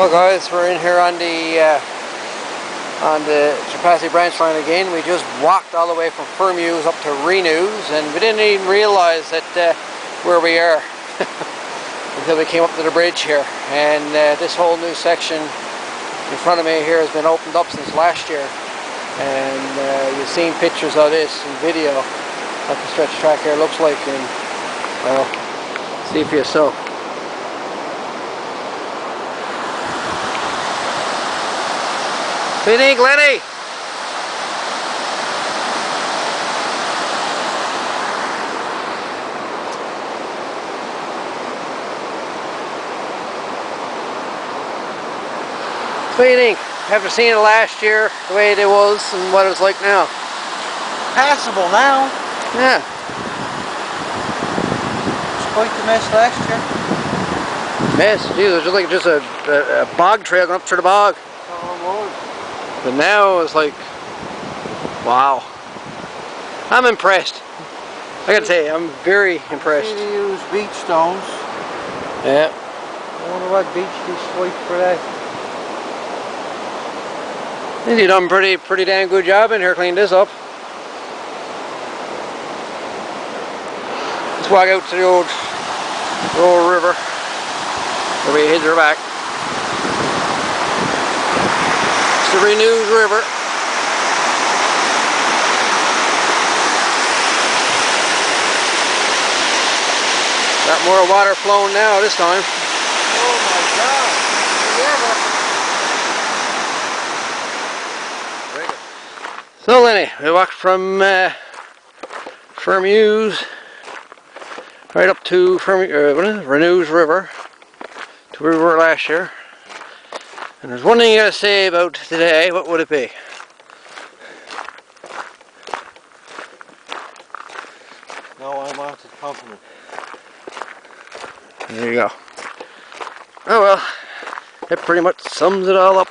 Well guys, we're in here on the Trapassi branch line again. We just walked all the way from Fermuse up to Renews, and we didn't even realise that where we are until we came up to the bridge here. And this whole new section in front of me here has been opened up since last year, and you've seen pictures of this in video what the stretch track here looks like, and well, see for yourself. What do you think, Lenny? What do you think? After seeing it last year, the way it was and what it's like now? Passable now. Yeah. It's quite the mess last year. Mess? Geez, it was just a bog trail going up through the bog. But now it's like, wow. I'm impressed. I gotta say, I'm very impressed. They use beach stones. Yeah. I wonder what beach they swipe for that. I think you've done a pretty damn good job in here cleaning this up. Let's walk out to the old river where we hid her back. The Renews River. Got more water flowing now this time. Oh my God! So Lenny, we walked from Fermuse right up to Renews River, to where we were last year. And there's one thing you gotta say about today. What would it be? No, I wanted compliment. There you go. Oh well, that pretty much sums it all up.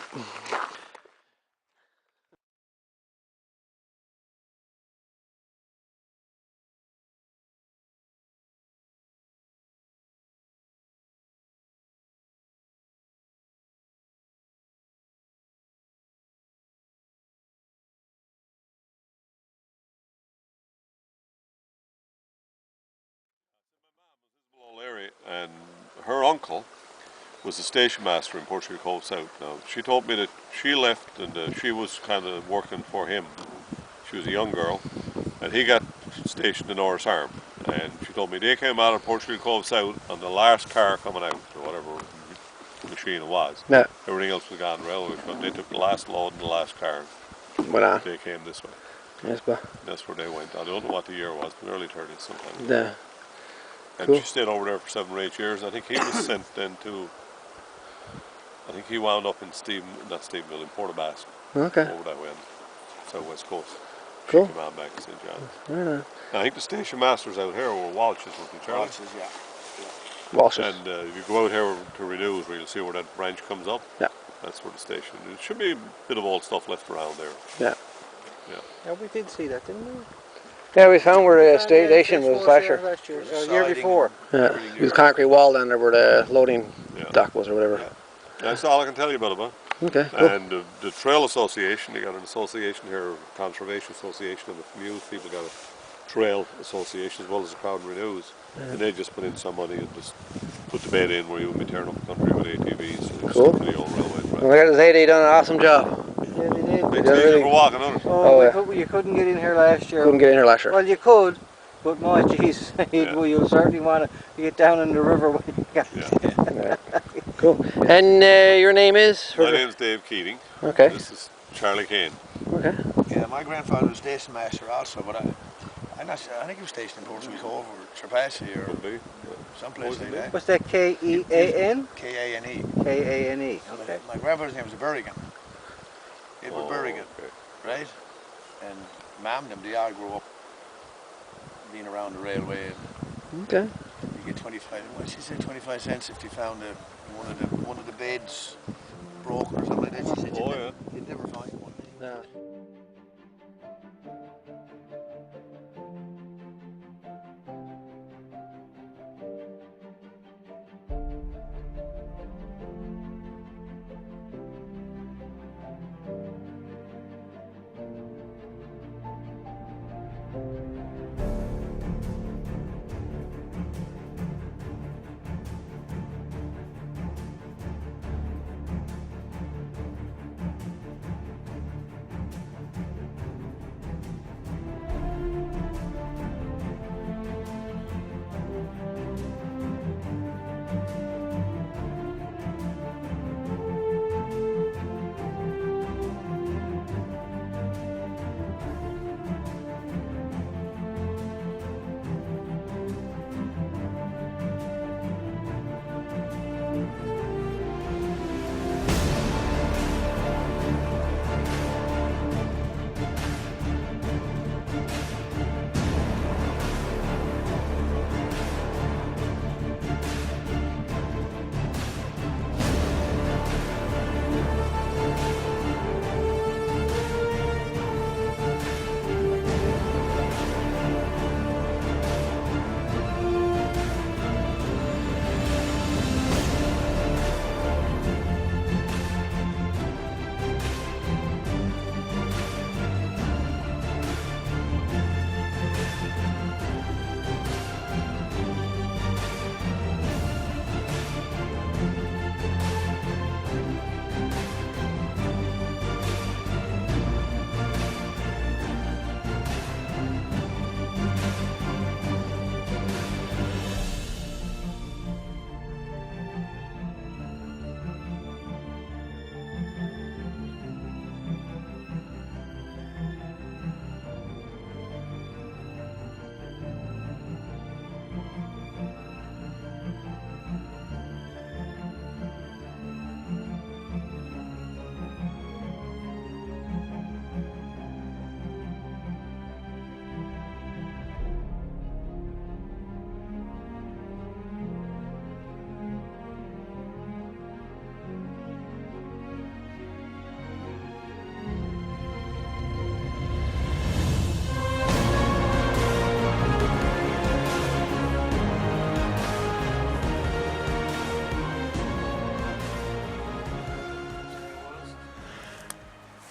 Area, and her uncle was the station master in Portugal Cove South. Now, she told me that she left and she was kind of working for him. She was a young girl, and he got stationed in Norris Arm. And she told me they came out of Portugal Cove South on the last car coming out, or whatever machine it was. Yeah. Everything else was gone railway. But they took the last load and the last car. Voilà. They came this way. Yes, but that's where they went. I don't know what the year was, but early 30s sometime. Yeah. And cool. She stayed over there for 7 or 8 years. I think he was sent then to, I think he wound up in in Portabass. Okay. Over that way on the south west coast. Cool. She came on back to St. John. Right. I think the station masters out here were Walsh's, wasn't it, Charlie? Walsh's, yeah. Walsh's. And if you go out here to Renews, where you'll see where that branch comes up. Yeah. That's where the station. There should be a bit of old stuff left around there. Yeah. Yeah. Yeah, we did see that, didn't we? Yeah, we found where the station was last year. The year before. Yeah, it was concrete wall down there where the loading dock was or whatever. Yeah. That's all I can tell you about it. Okay, cool. And the Trail Association, they got an association here, Conservation Association, and the community people got a Trail Association as well as the Crowd Renews. Yeah. And they just put in some money and just put the bed in where you would be tearing up the country with ATVs. So cool. The old railway track. Well, I got to say, they done an awesome job. Yeah, they did. They really... for walking on it. You couldn't get in here last year. Couldn't get in here last year. Well, you could, but my jeez, you'll certainly want to get down in the river when you got yeah. Cool. And your name is? My name's Dave Keating. Okay. This is Charlie Kane. Okay. Yeah, my grandfather was station master also, but I'm not sure. I think he was stationed in Portugal Cove or Trapassi or someplace like that. What's that? K-E-A-N? K-A-N-E. K-A-N-E. Okay. My grandfather's name was Berrigan. Edward Berrigan, okay. right? And Mom and them, they all grew up being around the railway. Okay. You get 25. What did she say? 25 cents if you found one of the beds broken or something like that. She said you'd never find one. No.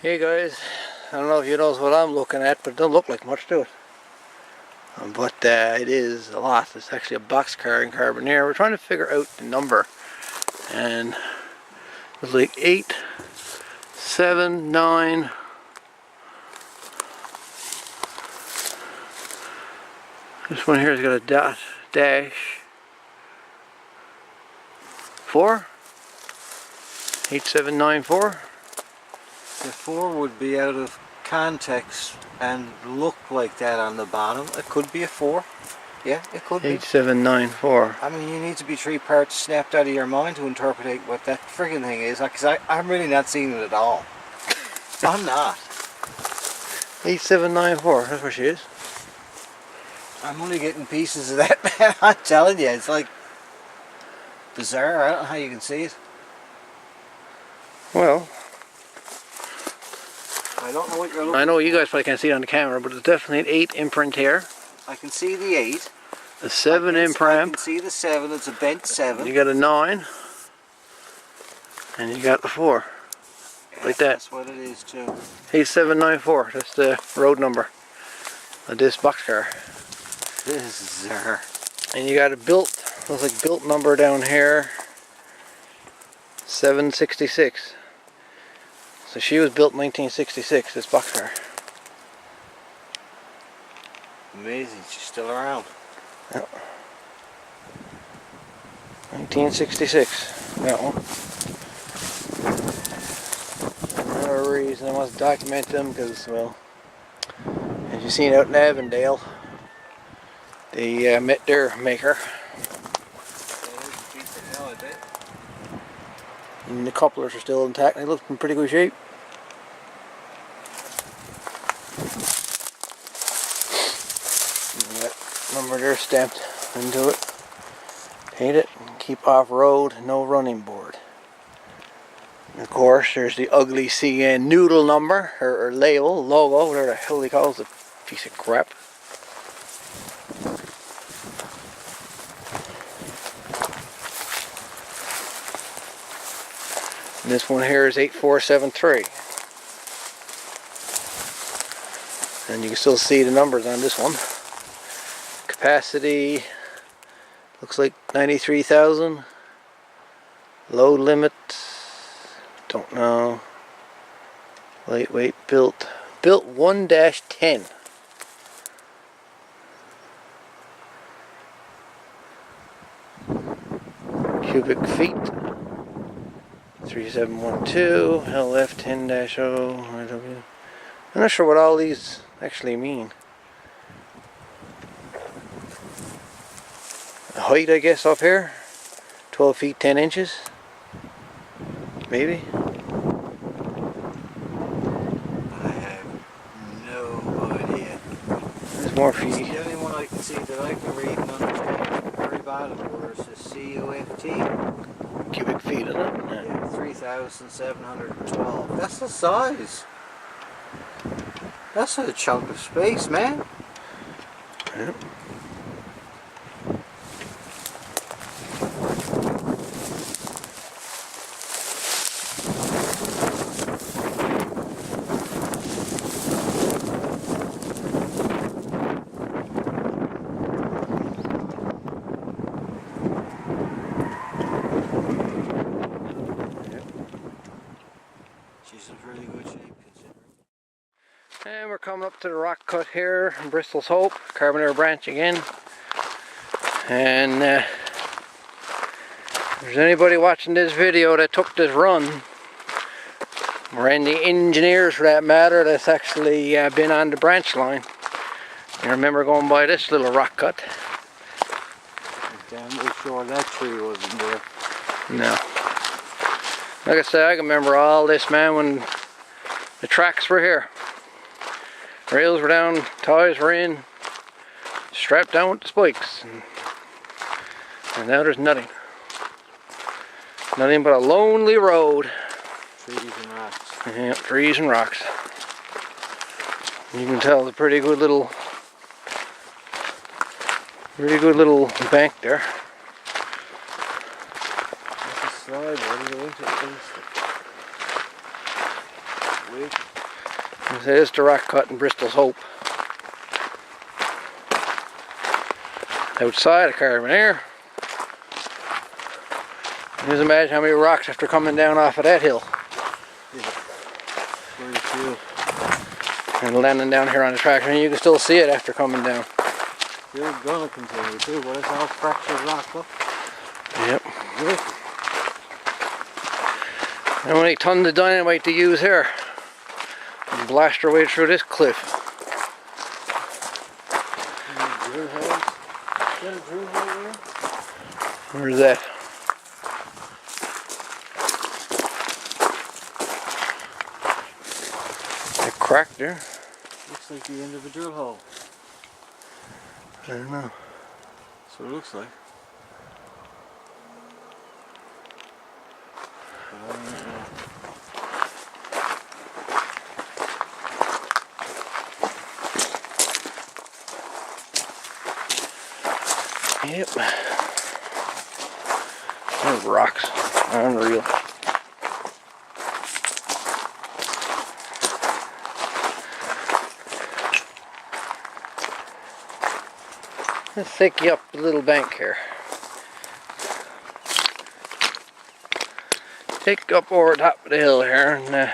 Hey guys, I don't know if you know what I'm looking at, but it don't look like much to it. But it is a lot. It's actually a boxcar in Carbonear. We're trying to figure out the number. And it's like 8, 7, 9. This one here has got a dot, dash. 4? 8794. The 4 would be out of context and look like that on the bottom. It could be a 4. Yeah, it could be. 8794. I mean, you need to be 3 parts snapped out of your mind to interpret what that friggin' thing is. Because I'm really not seeing it at all. I'm not. 8794, that's where she is. I'm only getting pieces of that, man. I'm telling you, it's like bizarre. I don't know how you can see it. Well, I don't know what you're looking I know you guys probably can't see it on the camera, but it's definitely an 8 imprint here. I can see the 8. A 7 I imprint. can see the 7. It's a bent 7. You got a 9. And you got the 4. Yeah, like that. That's what it is too. 8794. That's the road number of this boxcar. This is her. And you got a built, looks like built number down here. 766. So she was built in 1966, this boxcar. Amazing, she's still around. Yep. 1966, that one. No reason I must document them because, well, as you've seen out in Avondale, they met their maker. And the couplers are still intact and they look in pretty good shape. And that number there stamped into it. Paint it and keep off road, no running board. And of course there's the ugly CN noodle number or label, logo, whatever the hell he calls it, piece of crap. This one here is 8473. And you can still see the numbers on this one. Capacity looks like 93,000. Load limit, don't know. Lightweight built 1-10. Cubic feet 3712 LF 10-0 RW. I'm not sure what all these actually mean. Height, I guess, up here 12 feet 10 inches, maybe. I have no idea. There's more feet. The only one I can see that I can read and understand at the very bottom where it says CUFT. Cubic feet, isn't it? Yeah, 3,712. That's the size. That's a chunk of space, man. Yep. She's in really good shape considering. And we're coming up to the rock cut here in Bristol's Hope, Carbonara Branch again. And if there's anybody watching this video that took this run, or any engineers for that matter, that's actually been on the branch line, you remember going by this little rock cut? I'm damn sure that tree wasn't there. No. Like I said, I can remember all this, man, when the tracks were here. Rails were down, ties were in, strapped down with the spikes. And now there's nothing. Nothing but a lonely road. Trees and rocks. Yeah, trees and rocks. You can tell it's a pretty good little bank there. That's a slide, what is it? Wait. This is the rock cut in Bristol's Hope. Outside of Carbonara. Just imagine how many rocks after coming down off of that hill. Yeah. Very few. And landing down here on the track, and you can still see it after coming down. You're gonna continue too, but it's all fractured rock, look. Yep. Beautiful. How many tons of dynamite to use here? And blast our way through this cliff. Drill holes. Is that a drill hole there? Where's that? That crack there? Looks like the end of a drill hole. I don't know. That's what it looks like. But I don't know. Yep. Those rocks. Unreal. Let's take you up the little bank here. Take you up over the top of the hill here and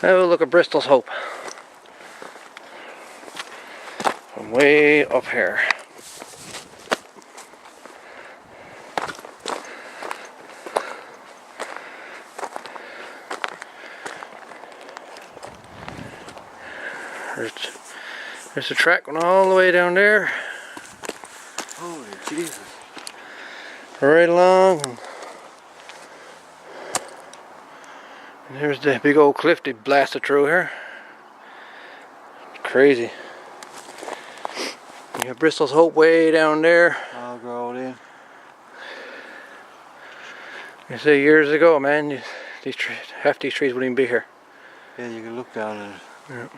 have a look at Bristol's Hope. From way up here. There's a track going all the way down there. Holy Jesus. Right along. And there's the big old cliff they blasted through here. Crazy. You have Bristol's Hope way down there. All grown in. You say years ago, man, half these trees wouldn't even be here. Yeah, you can look down at it. Yeah.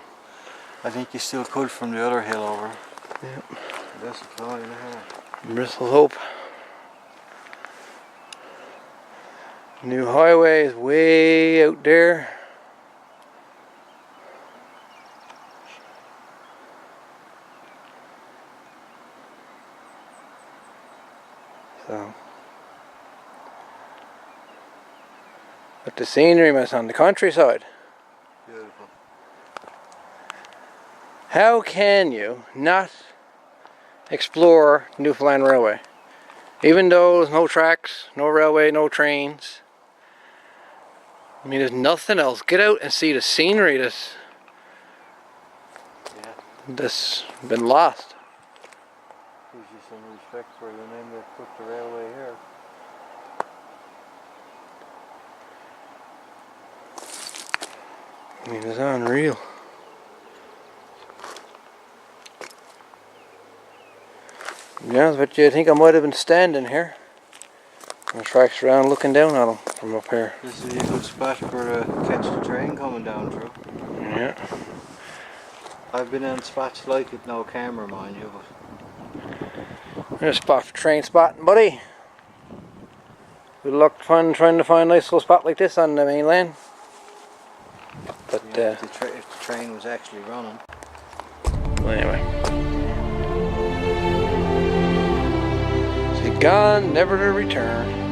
I think you still could from the other hill over. Yep. That's a climb there. Bristol's Hope. New highway is way out there. So, but the scenery was on the countryside. Beautiful. How can you not explore Newfoundland Railway? Even though there's no tracks, no railway, no trains. I mean, there's nothing else. Get out and see the scenery that's been lost. Gives you some respect for the name that put the railway here. I mean, it's unreal. Yeah, but you think I might have been standing here. The tracks around looking down at them from up here. This is a good spot for catch the train coming down through. Yeah. I've been in spots like it, no camera mind you, but There's a spot for train spotting, buddy. Good luck trying to find a nice little spot like this on the mainland. But yeah, if the train was actually running. Anyway. So gone, never to return.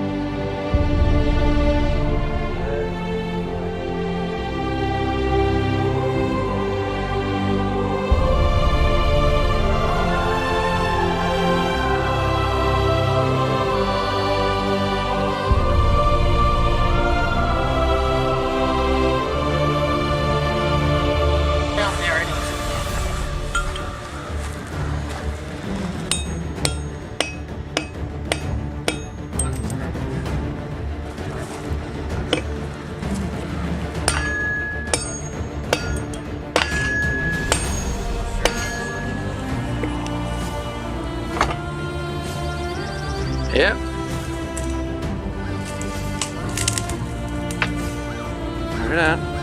Yep. Look at that.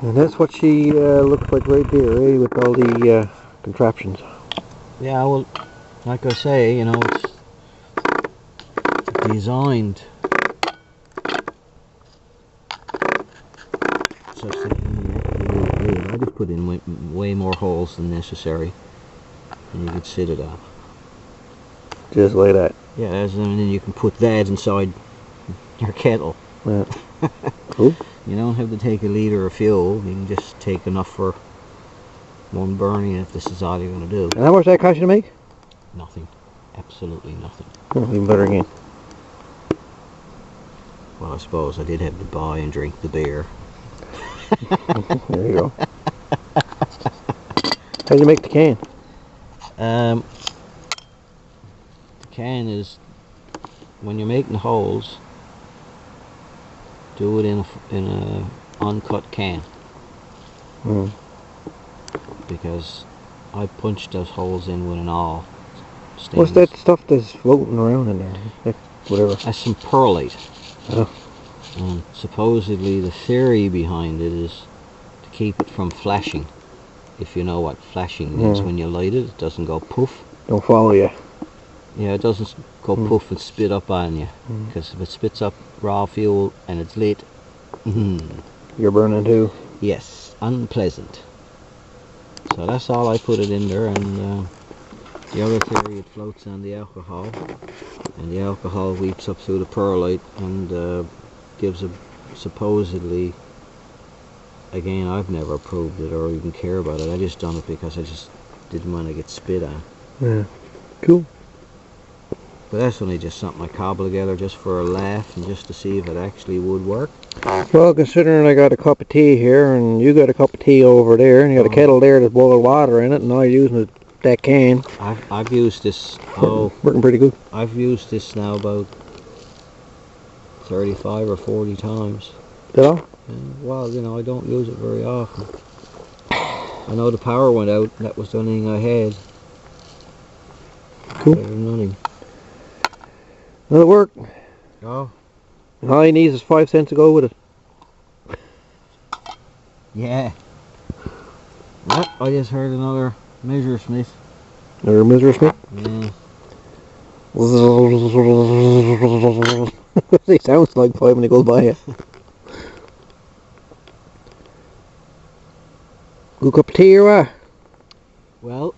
And that's what she looks like right there, eh, with all the contraptions. Yeah, well, like I say, you know, it's designed such that I just put in way more holes than necessary, and you could sit it up. Just like that. Yeah, and then you can put that inside your kettle. Yeah. Cool. You don't have to take a litre of fuel, you can just take enough for one burning if this is all you're going to do. And how much that cost you to make? Nothing. Absolutely nothing. Oh, even better again. Well, I suppose I did have to buy and drink the beer. There you go. How do you make the can? The can is, when you're making holes, do it in a uncut can. Because I punched those holes in with an awl. What's that stuff that's floating around in there? Whatever. That's some perlite. Oh. And supposedly the theory behind it is to keep it from flashing. If you know what flashing means, when you light it, it doesn't go poof. Don't follow you. Yeah, it doesn't go poof and spit up on you. Because if it spits up raw fuel and it's lit, you're burning too. yes, unpleasant. So that's all I put it in there, and the other theory, it floats on the alcohol, and the alcohol weeps up through the perlite and gives a supposedly, again, I've never proved it or even care about it, I just done it because I just didn't want to get spit on. Yeah, cool. But that's only just something I cobble together just for a laugh and just to see if it actually would work. Well, considering I got a cup of tea here and you got a cup of tea over there and you got a kettle there that's boiled water in it and I'm using that can. I've used this, Working pretty good. I've used this now about 35 or 40 times. Did I? Well, you know, I don't use it very often. I know the power went out, that was the only thing I had. Cool. Better than nothing. That'll work. Oh. All he needs is 5 cents to go with it. Yeah. Yep, I just heard another Messerschmitt. Or Messerschmitt? Yeah. He sounds like 5 when he goes by you. Good cup of tea or what? Well,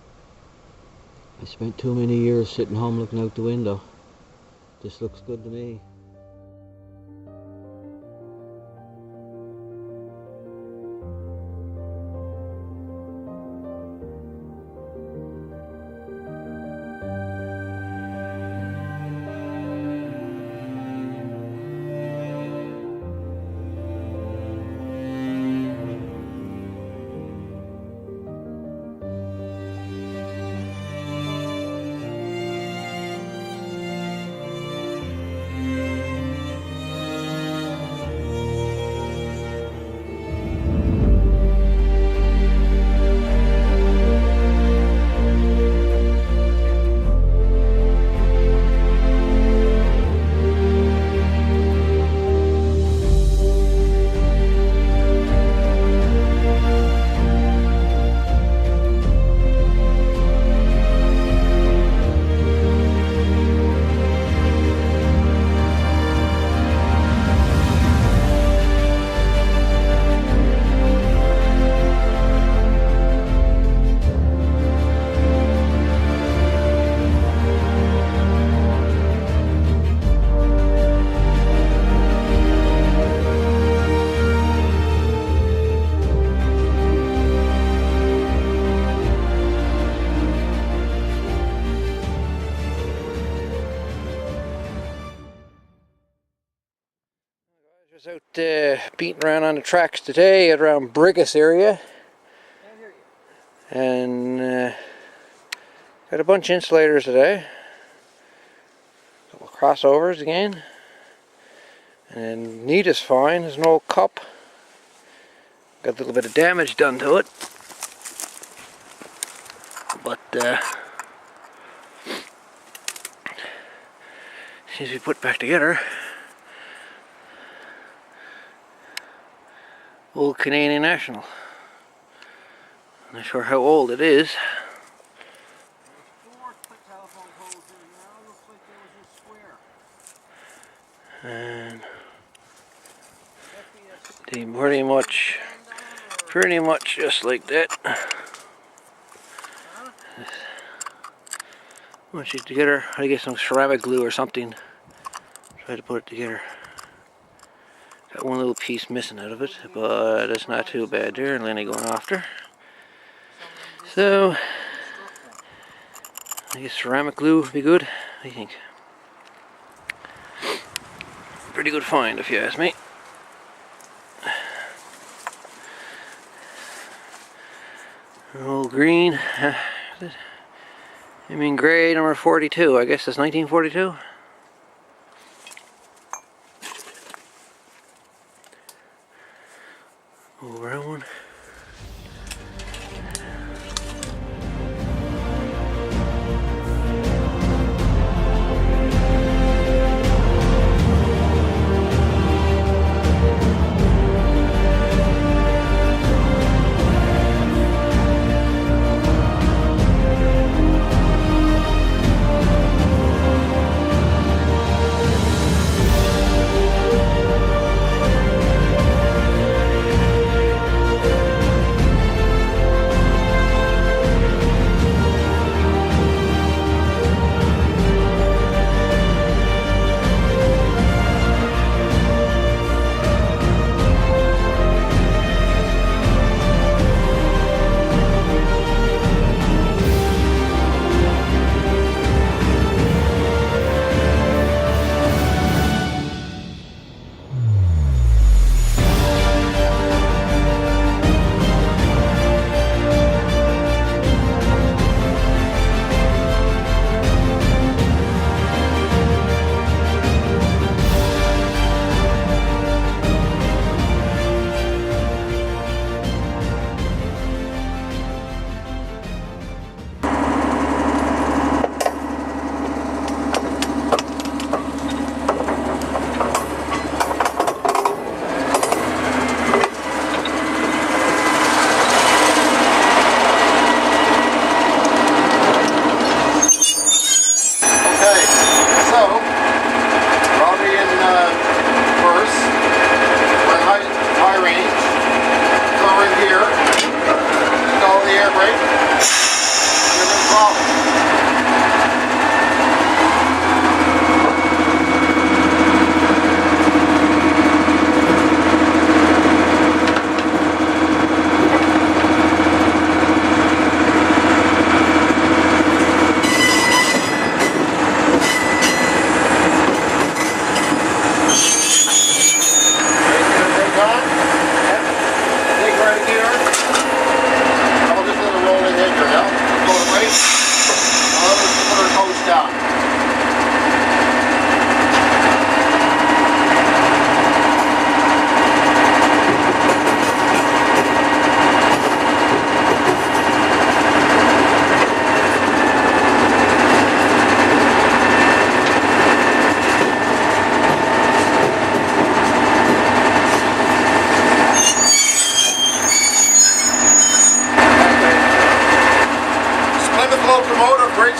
I spent too many years sitting home looking out the window. This looks good to me. Just out beating around on the tracks today at around Brigus area. And got a bunch of insulators today. A couple of crossovers again. And neat is fine. There's an old cup. Got a little bit of damage done to it. But seems to be put back together. Old Canadian National. Not sure how old it is. And pretty much just like that. Once it's together, I get some ceramic glue or something. Try to put it together. Got one little piece missing out of it, but it's not too bad there, and Lenny going after. So, I guess ceramic glue would be good, I think. Pretty good find if you ask me. Old green, I mean grey number 42, I guess it's 1942. Brown one.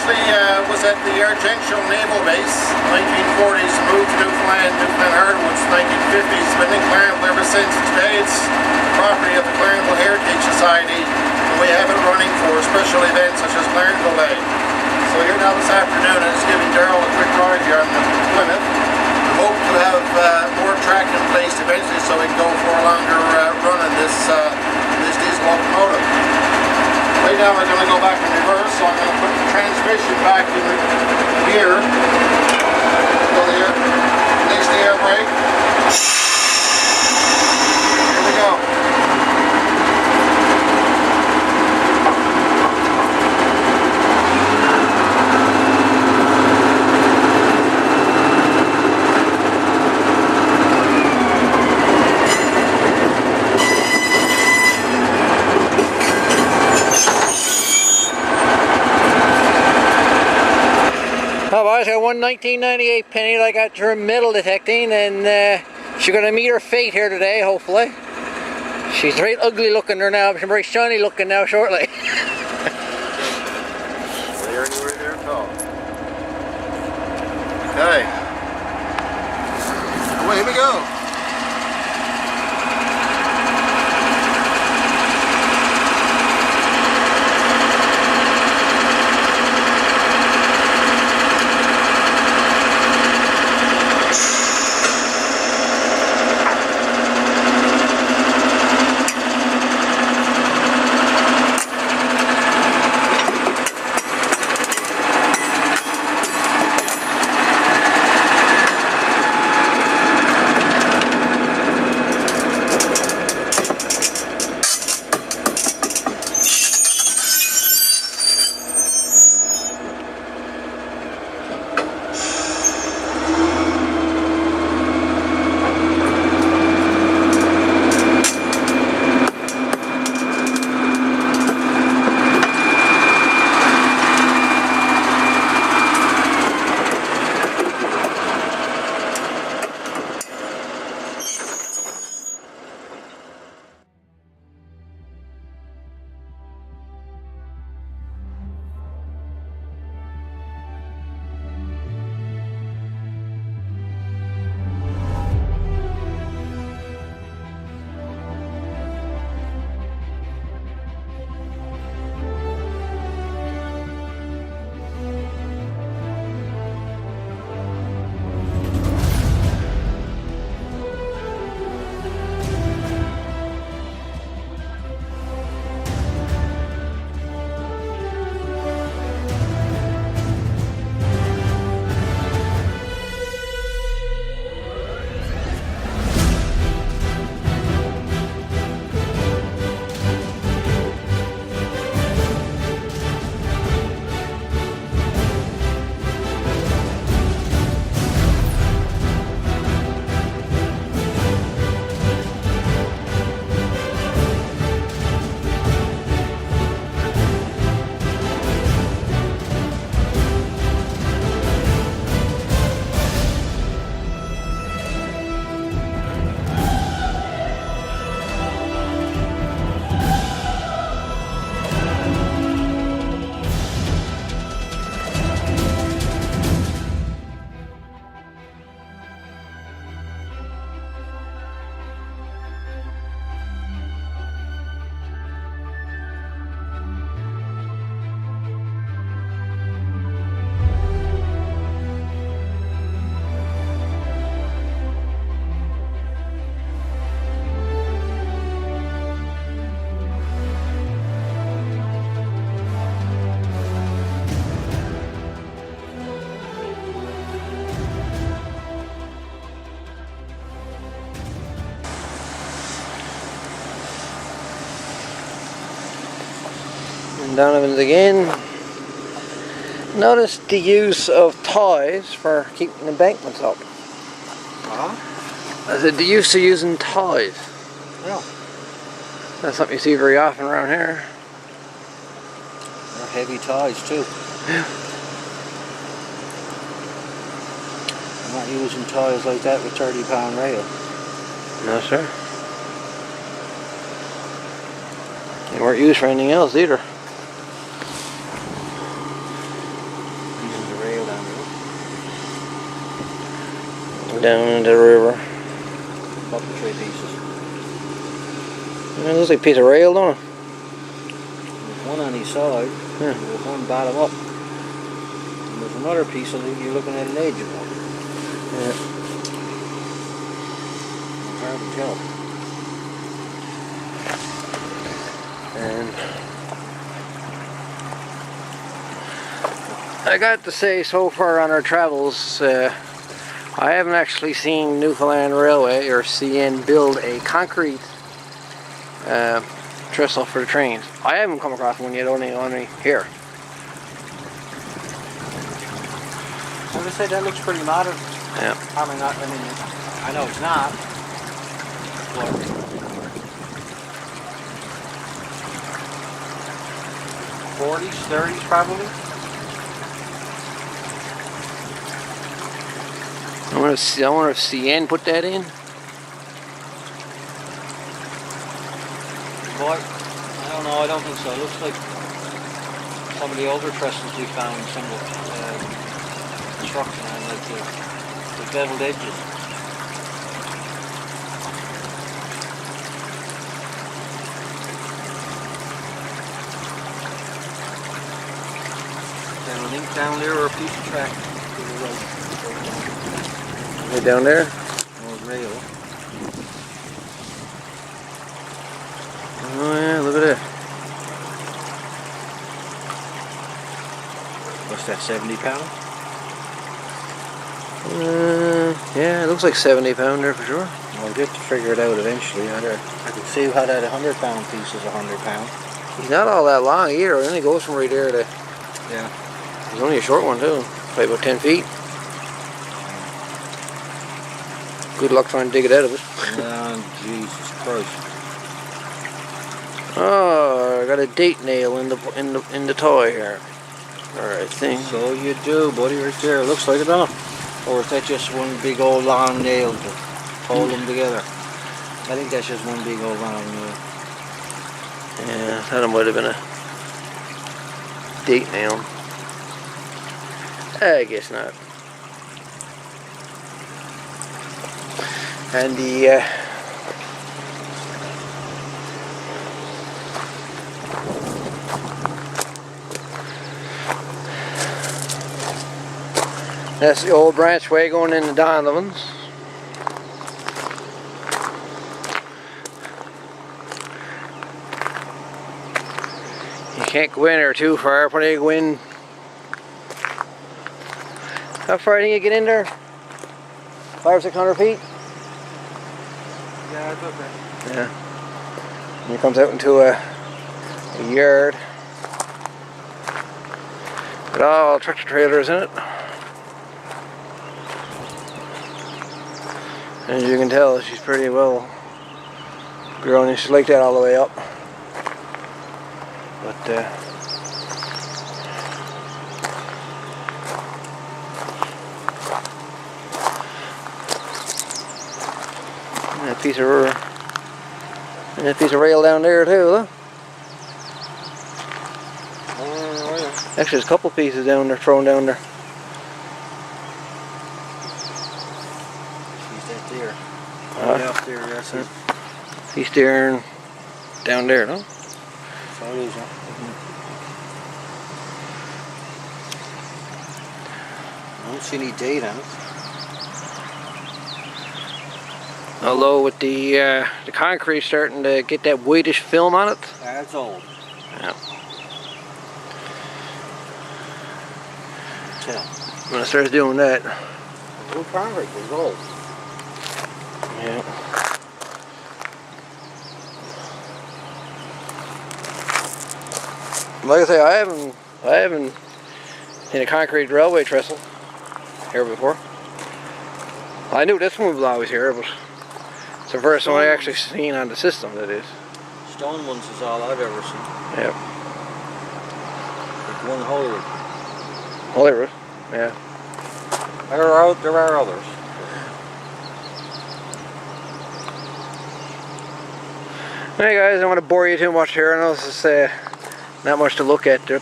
actually was at the Argential Naval Base, 1940s, moved to Newfoundland Hardwoods, 1950s, been in Clarendon ever since. Today it's the property of the Clarendon Heritage Society, and we have it running for special events such as Clarendon Day. So here now this afternoon is giving Darrell a quick ride here on the Plymouth. We hope to have more track in place eventually so we can go for a longer run in this diesel locomotive. Right now we're going to go back in reverse, so I'm going to put the transmission back in gear. Go there, release the air brake. Here we go. Oh, I got one 1998 penny that I got during metal detecting, and she's going to meet her fate here today, hopefully. She's very ugly looking there now, but she's very shiny looking now shortly. There, anywhere there at all. Okay. Away we go. Donovan's again. Notice the use of ties for keeping embankments up. I said the use of using ties. Yeah. That's something you see very often around here. They're heavy ties too. Yeah. I'm not using ties like that with 30-pound rail. No, sir. They weren't used for anything else either. down into the river. Up to 3 pieces. It looks like a piece of rail, don't it? There's one on each side. Yeah. There's one bottom up. And there's another piece, I think you're looking at an edge of one. Yeah. Hard to tell. And I got to say, so far on our travels, I haven't actually seen Newfoundland Railway or CN build a concrete trestle for the trains. I haven't come across one yet, only here. I would say that looks pretty modern. Yeah. I mean, I know it's not. But 40s, 30s probably. I wonder if CN put that in. But I don't know. I don't think so. It looks like some of the older trestles we found, some of the construction on, like the beveled edges. There's a link down there or a piece of track to the road. Way down there. Or rail. Oh yeah, look at that. What's that, 70 pound? Yeah, it looks like 70 pound there for sure. Well, I did figure it out eventually. I could see how that 100 pound piece is 100 pound. He's not all that long either. It only goes from right there to. Yeah. He's only a short one too. Probably about 10 feet. Good luck trying to dig it out of it. Oh, Jesus Christ. Oh, I got a date nail in the toy here. Alright, thing. So you do, buddy, right there. It looks like it, don't it? Or is that just one big old long nail to hold them together? I think that's just one big old long nail. Yeah, I thought it might have been a date nail. I guess not. And the that's the old branchway going into Donovan's. You can't go in there too far, but you go in. How far do you get in there? 500 or 600 feet? Yeah, it's okay. Yeah. And it comes out into a yard. Got all tractor trailers in it. As you can tell, she's pretty well grown, and she's like that all the way up. But and that piece of rail down there too, huh? Actually, there's a couple pieces down there, thrown down there. She's that there. Right up there, that's it. He's staring down there, no? So it is, huh? I don't see any date on it. Although with the concrete starting to get that whitish film on it. That's old. Yeah. Tell. When it starts doing that. The old concrete was old. Yeah. Like I say, I haven't seen a concrete railway trestle here before. I knew this one was always here, but it's the first one I actually seen on the system, that is. Stone ones is all I've ever seen. Yep. Like one Holyrood. Holyrood, yeah. There are others. Hey guys, I don't want to bore you too much here. I know this is not much to look at. I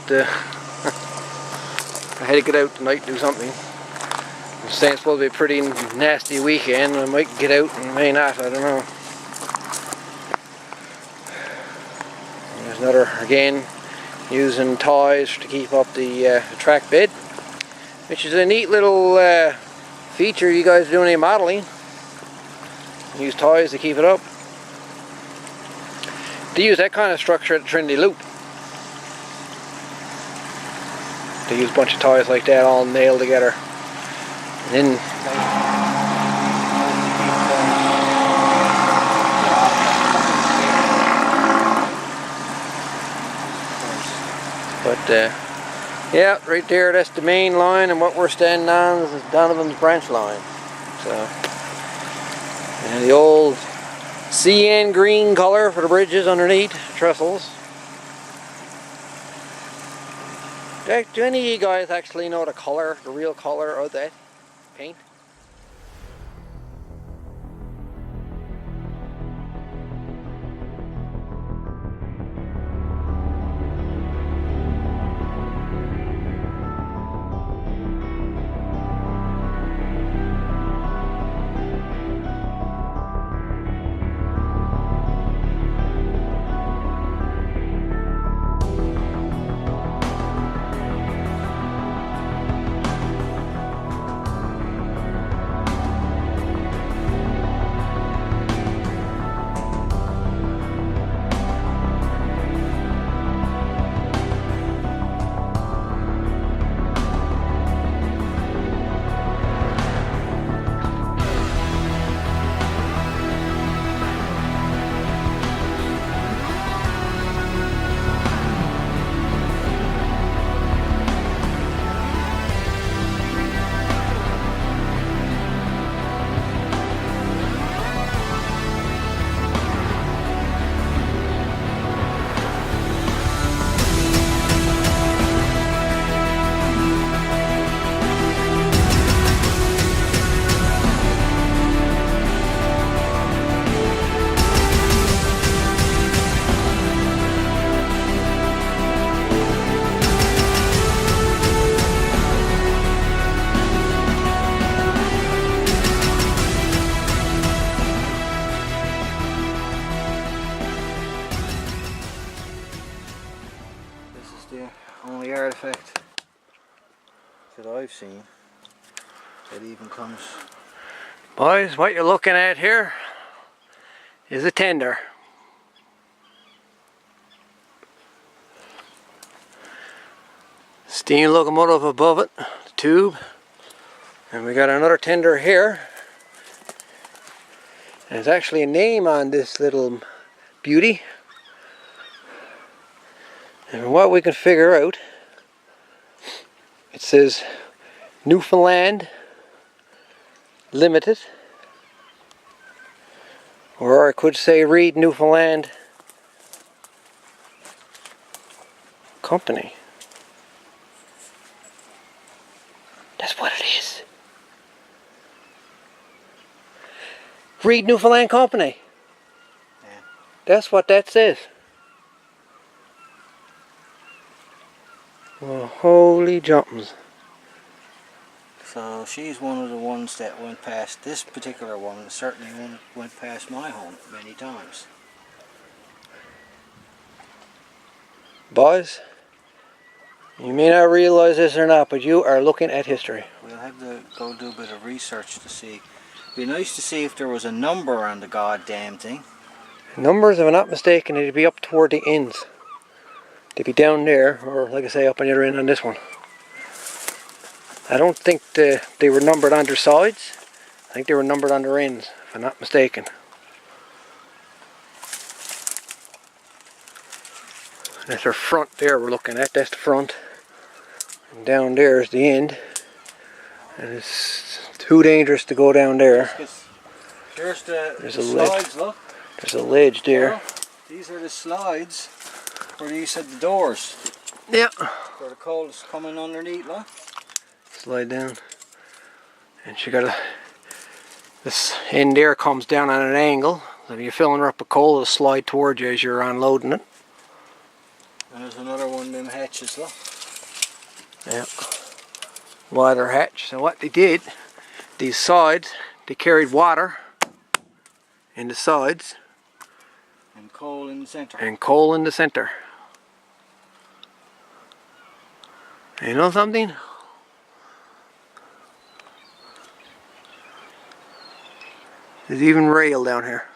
had to get out tonight and do something. It's saying it's supposed to be a pretty nasty weekend. I might get out and may not, I don't know. There's another, again, using ties to keep up the track bed, which is a neat little feature. You guys do any modeling, use ties to keep it up. They use that kind of structure at the Trinity Loop. They use a bunch of ties like that all nailed together. And then yeah, right there, that's the main line, and what we're standing on is Donovan's branch line. So, and the old CN green color for the bridges underneath, trestles. Do any of you guys actually know the color, the real color of that paint? Only artifact that I've seen that even comes. Boys, what you're looking at here is a tender. Steam locomotive above it, the tube, and we got another tender here. And there's actually a name on this little beauty. And what we can figure out, it says Newfoundland Limited, or I could say read Newfoundland Company. That's what it is. Read Newfoundland Company. Yeah. That's what that says. Well, holy jumpins. So she's one of the ones that went past, this particular one certainly went past my home many times. Boys, you may not realize this or not, but you are looking at history. We'll have to go do a bit of research to see. It'd be nice to see if there was a number on the goddamn thing. Numbers, if I'm not mistaken, they'd be up toward the ends. They'd be down there, or like I say, up on the other end on this one. I don't think they were numbered on their sides. I think they were numbered on their ends, if I'm not mistaken. That's our front there we're looking at. That's the front. And down there is the end. And it's too dangerous to go down there. There's the slides, look. There's a ledge there. Well, these are the slides where you said the doors. Yeah. Where the coal is coming underneath, look. Slide down. And she got this end there comes down on an angle. So if you're filling her up with coal, it'll slide towards you as you're unloading it. And there's another one of them hatches, look. Yeah. Wider hatch. So what they did, these sides, they carried water in the sides And coal in the centre. and coal in the center. You know something? There's even rail down here.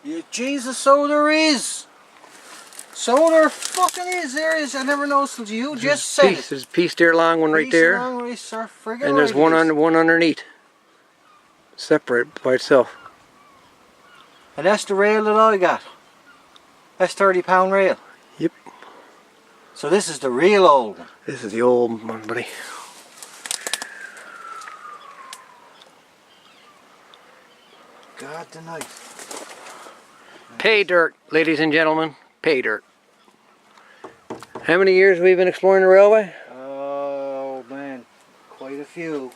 Yeah, Jesus, so there is. So there fucking is. There is. I never noticed until you just said it. There's a piece there, long one right there, Right, sir. Friggin' and there's right it is. one underneath, separate by itself. And that's the rail that I got. That's £30 rail. Yep. So this is the real old one. This is the old one, buddy. God tonight. Pay dirt, ladies and gentlemen. Pay dirt. How many years have we been exploring the railway? Oh man, quite a few.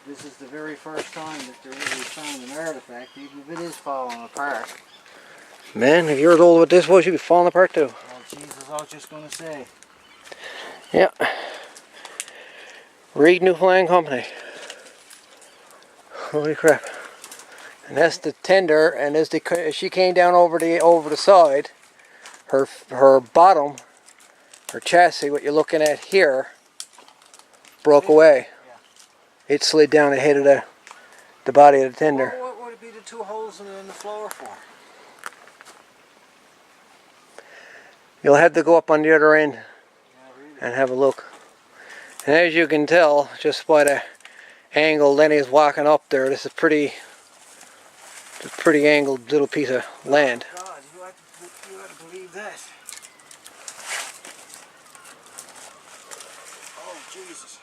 This is the very first time that there really found an artifact, even if it is falling apart. Man, if you're as old as what this was, you'd be falling apart too. Oh Jesus, I was just going to say. Yeah. Reed Newfoundland Company. Holy crap. And that's the tender, and as she came down over the side, her bottom, her chassis, what you're looking at here, broke away. Yeah. It slid down the head of the body of the tender. What would it be the two holes in the floor for? You'll have to go up on the other end Yeah, really. and have a look. And as you can tell, just by the angle Lenny's walking up there, this is a pretty angled little piece of land. God, you had to believe that. Oh Jesus.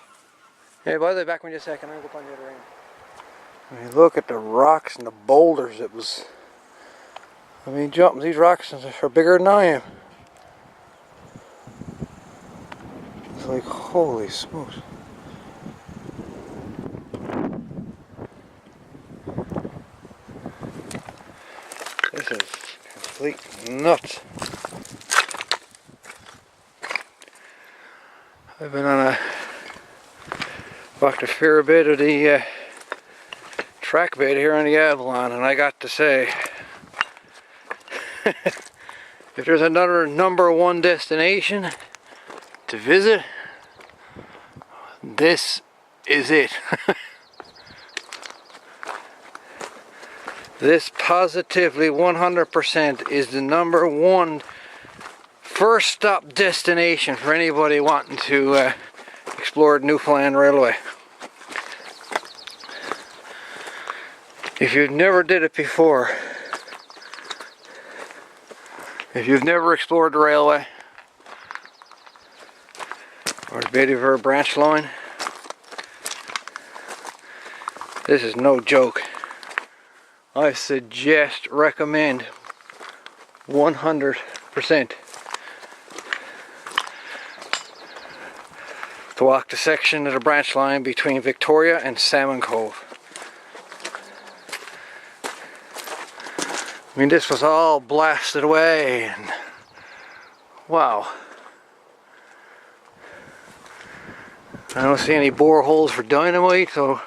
Hey, by the way, back when you're a second, I'll go up on the other end. When you look at the rocks and the boulders, it was... I mean, jumping these rocks are bigger than I am. It's like, holy smokes. This is complete nuts. I've been on walked a fair bit of the track bed here on the Avalon, and I got to say, if there's another #1 destination to visit, this is it. This positively 100% is the #1 first stop destination for anybody wanting to explore the Newfoundland Railway. If you've never did it before, if you've never explored the railway or the Bedivere branch line, this is no joke. I suggest, recommend 100% to walk the section of the branch line between Victoria and Salmon Cove. I mean, this was all blasted away, and wow. I don't see any boreholes for dynamite, so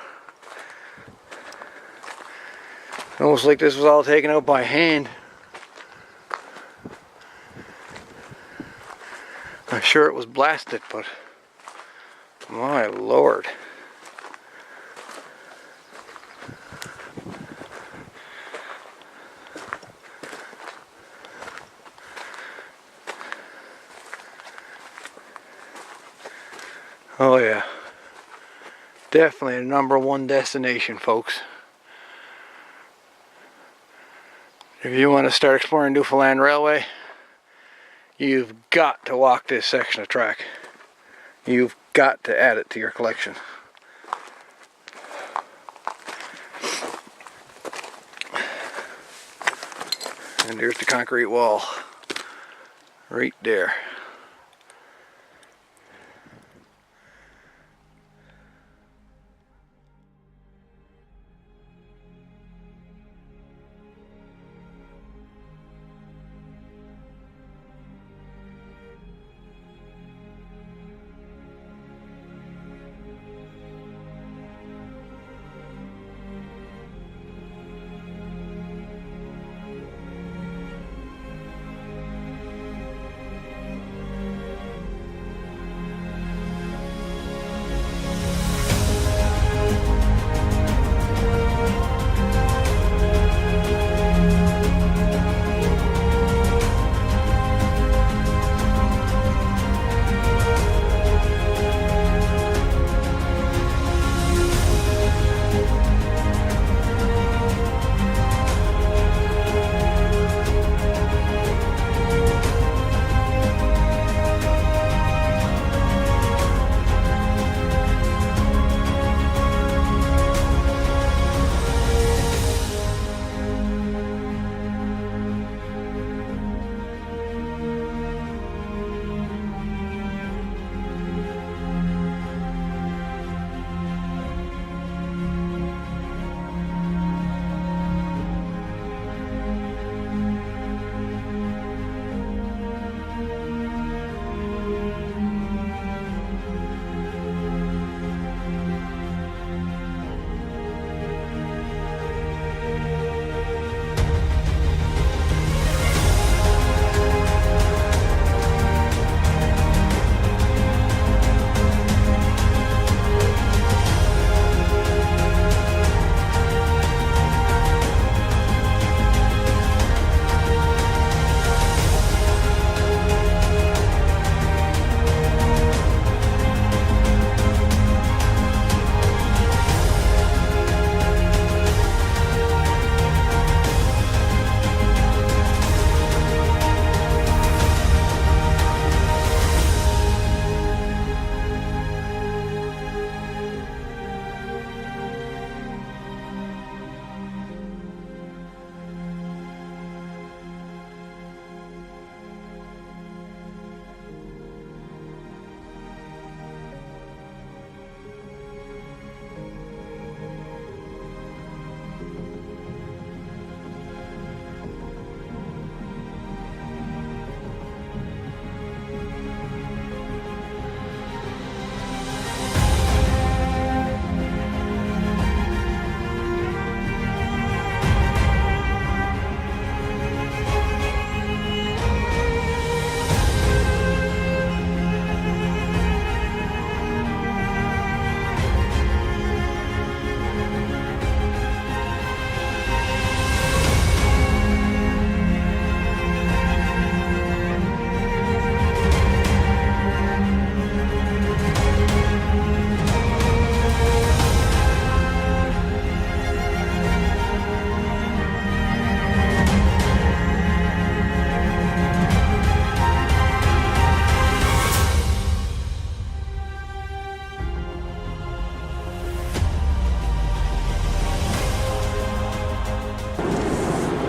almost like this was all taken out by hand. I'm sure it was blasted, but my lord. Oh yeah, definitely a #1 destination, folks. If you want to start exploring Newfoundland Railway, you've got to walk this section of track. You've got to add it to your collection. And there's the concrete wall, right there.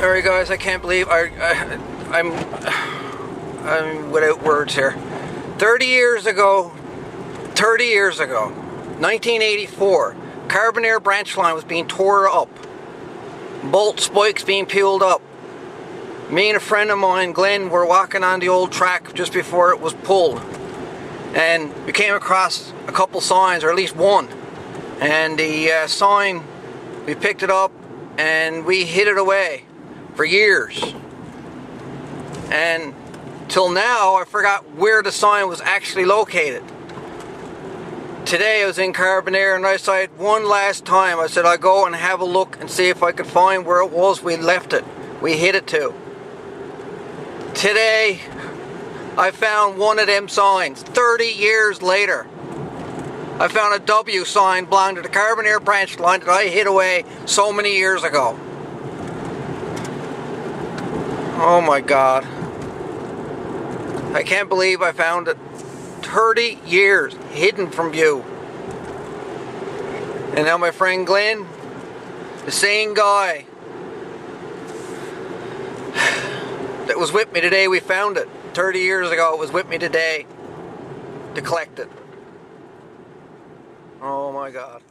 Alright guys, I can't believe I'm without words here. 30 years ago, 1984, Carbonair branch line was being tore up. Bolt spikes being peeled up. Me and a friend of mine, Glenn, were walking on the old track just before it was pulled. And we came across a couple signs, or at least one. And the sign, we picked it up and we hid it away for years. And till now, I forgot where the sign was actually located. Today I was in Carbonair and I decided one last time, I said I'll go and have a look and see if I could find where it was we left it. We hid it to. Today, I found one of them signs, 30 years later. I found a W sign belonging to the Carbonair branch line that I hid away so many years ago. Oh my God. I can't believe I found it. 30 years hidden from view. And now my friend Glenn, the same guy that was with me today, we found it. 30 years ago, it was with me today to collect it. Oh my God.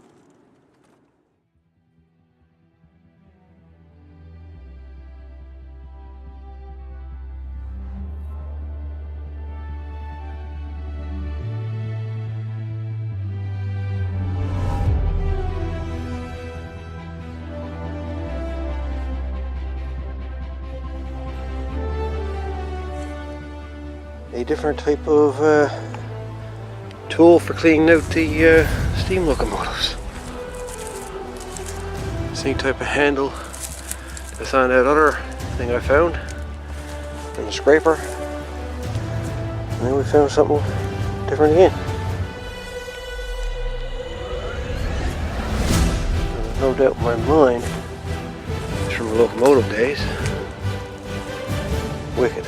A different type of tool for cleaning out the steam locomotives. Same type of handle that's on that other thing I found in the scraper. And then we found something different again. There's no doubt in my mind it's from the locomotive days. Wicked.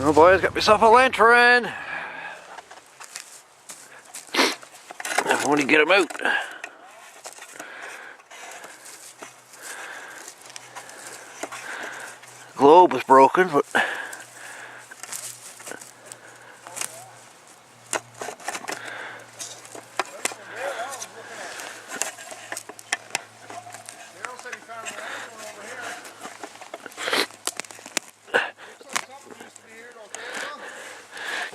Oh boys, got myself a lantern. I want to get him out. Globe was broken, but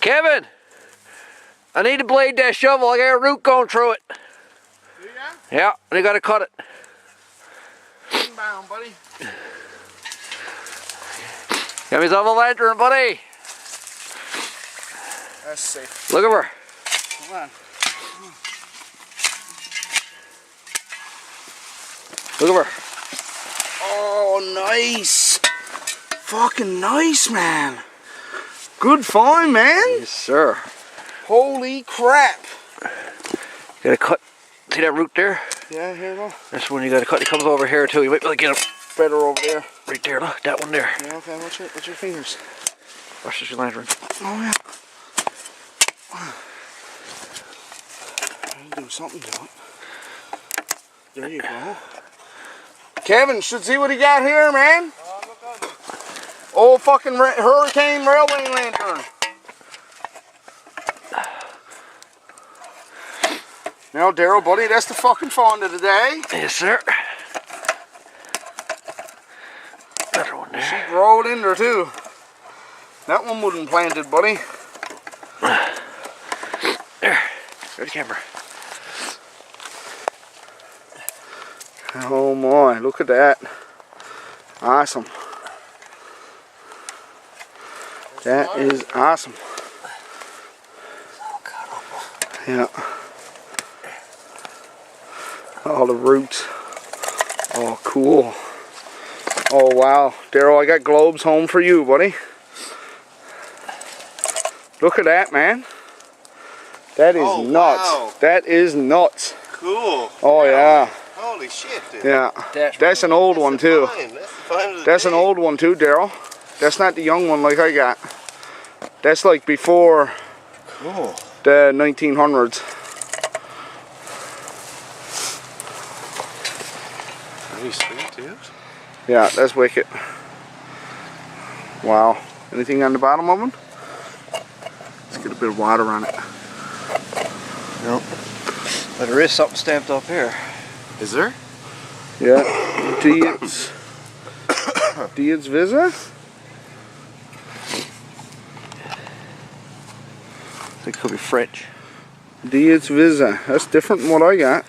Kevin, I need to blade that shovel. I got a root going through it. Do ya? Yeah, and I gotta cut it. Inbound, buddy. Got myself a lantern, buddy. That's safe. Look at her. Come on. Look at her. Oh, nice. Fucking nice, man. Good find, man. Yes, sir. Holy crap. Gotta cut. See that root there? Yeah, here, look. That's one you gotta cut. He comes over here too. You might be able to get him Better over there. right there. Look, that one there. Yeah, okay, watch your fingers. Watch this lantern. Oh, yeah. I'll do something to it. There you go. Kevin should see what he got here, man. Old fucking Hurricane Railway lantern. Now, Daryl, buddy, that's the fucking find of the day. Yes, sir. grow it in there too. That one wouldn't planted, buddy. There. Go to camera. Oh my, look at that. Awesome. That is awesome. Yeah. All the roots. Oh, cool. Oh, wow. Daryl, I got globes home for you, buddy. Look at that, man. That is nuts. Wow. That is nuts. Cool. Oh, yeah. Holy shit, dude. Yeah. That's an old one, too. Fine. That's the fine of the That's an day. old one, too, Daryl. That's not the young one like I got. That's like before Cool. the 1900s. Pretty sweet, dude. Yeah, that's wicked. Wow. Anything on the bottom of them? Let's get a bit of water on it. Nope. But there is something stamped up here. Is there? Yeah. Diez Visa? I think it could be French. Diez Visa. That's different than what I got.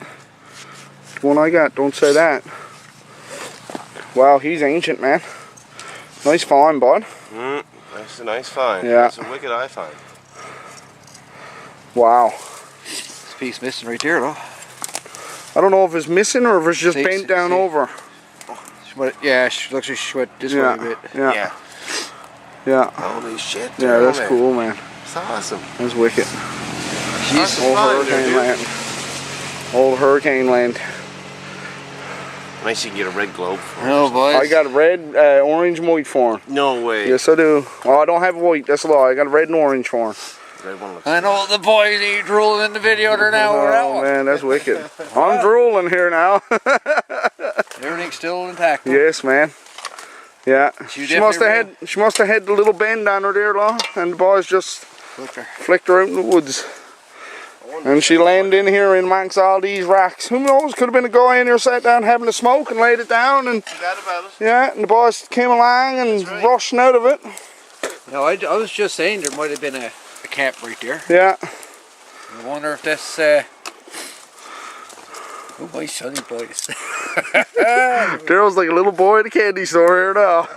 The one I got don't say that. Wow, he's ancient, man. Nice find, bud. That's a nice find. Yeah. That's a wicked eye find. Wow. This piece missing right there, though. I don't know if it's missing or if it's just See, bent down see. over. Yeah, she looks like she went this way a bit. Yeah. Yeah. Holy shit, dude. Yeah, that's cool, man. It's awesome. That's wicked. That's Old fine there, hurricane dude. land. Old hurricane land. Nice you can get a red globe for Oh, boys. I got a red, orange and white for him. No way. Yes, I do. Oh, I don't have white. That's a lie. I got a red and orange for him. Red one looks I know the boys ain't drooling in the video there now. Or that Oh one. man, that's wicked. I'm drooling here now. Everything's still intact. Huh? Yes, man. Yeah. You She must have had the little bend on her there, Law, and the boys just flicked her out in the woods. And she landed in here in amongst all these rocks. Who knows? Could have been a guy in here sat down having a smoke and laid it down, and Forgot about it. yeah, and the boys came along and rushed out of it. No, I was just saying there might have been a camp right there. Yeah. I wonder if this. Oh, my sonny boys. Daryl's like a little boy at a candy store here now.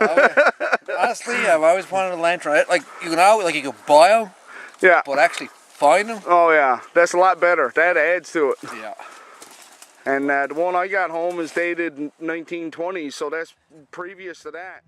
Honestly, I've always wanted a lantern. Like you can buy them, Yeah. but actually find them. Oh yeah, that's a lot better. That adds to it. Yeah. And the one I got home is dated 1920s, so that's previous to that.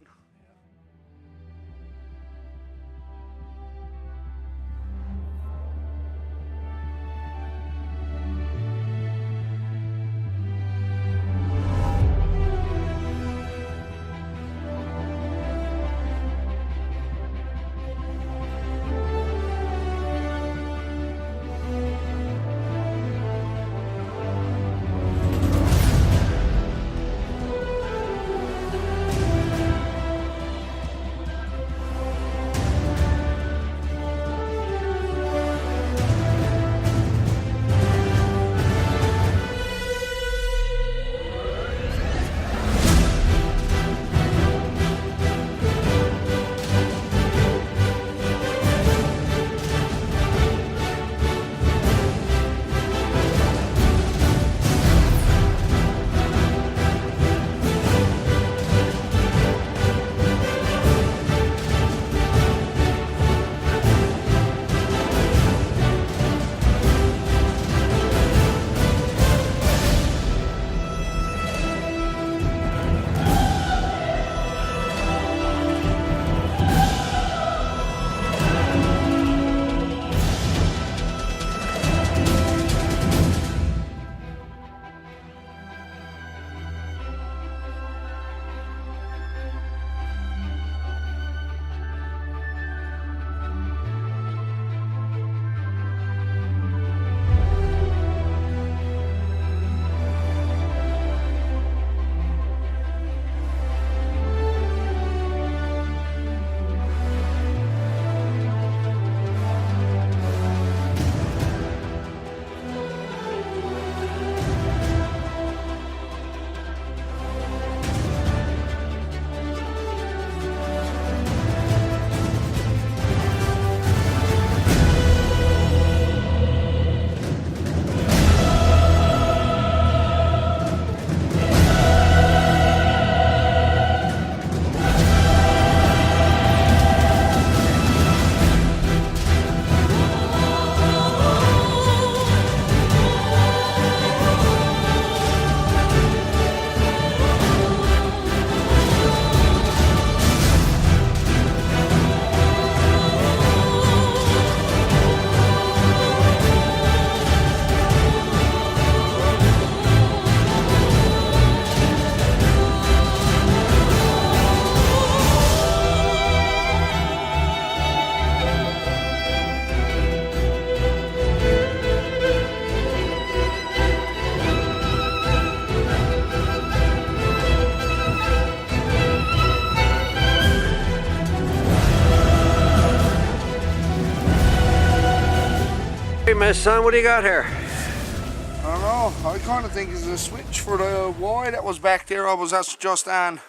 my son, what do you got here? I don't know. I kind of think it's a switch for the Y that was back there. That's just on.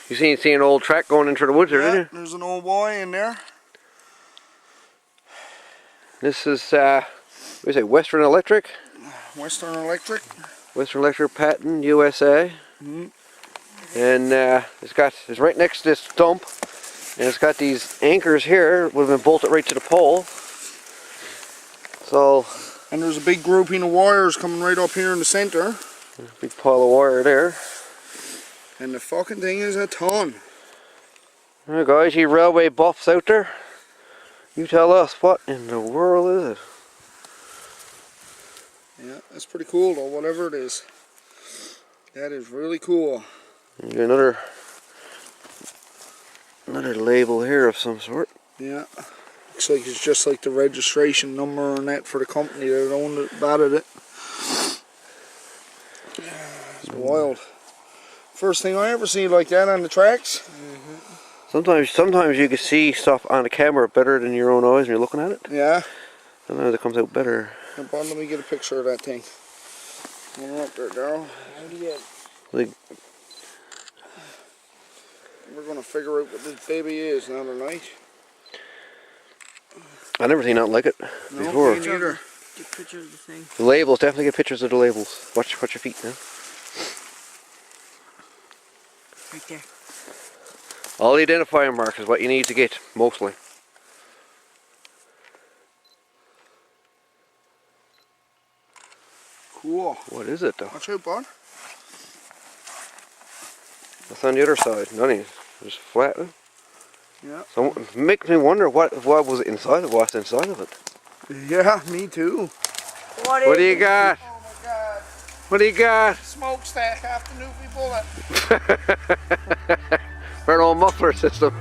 You see an old track going into the woods there, didn't you? There's an old Y in there. This is, what do you say, Western Electric? Western Electric. Western Electric Patent, USA. And it's right next to this dump. And it's got these anchors here, would have been bolted right to the pole. So. And there's a big grouping of wires coming right up here in the center. Big pile of wire there. And the fucking thing is a ton. Alright guys, you railway buffs out there, you tell us, what in the world is it? Yeah, that's pretty cool though, whatever it is. That is really cool. You got another label here of some sort. Yeah. Looks like it's just like the registration number and that for the company that owned it, batted it. It's wild. First thing I ever seen like that on the tracks. Sometimes you can see stuff on the camera better than your own eyes when you're looking at it. Yeah. Sometimes it comes out better. Let me get a picture of that thing. One up there, Darryl. Like, we're gonna figure out what this baby is another night. I never seen nothing like it before. Me neither. Get pictures of the thing. The labels, definitely get pictures of the labels. Watch your feet now. Right there. All the identifying marks is what you need to get, mostly. Cool. What is it though? Watch out, bud. That's on the other side. Nothing. Just flat. Yeah. So it makes me wonder what was inside of what's inside of it. Yeah, me too. What do you got? Oh my God. What do you got? Smokestack after Newfie bullet. For an old muffler system.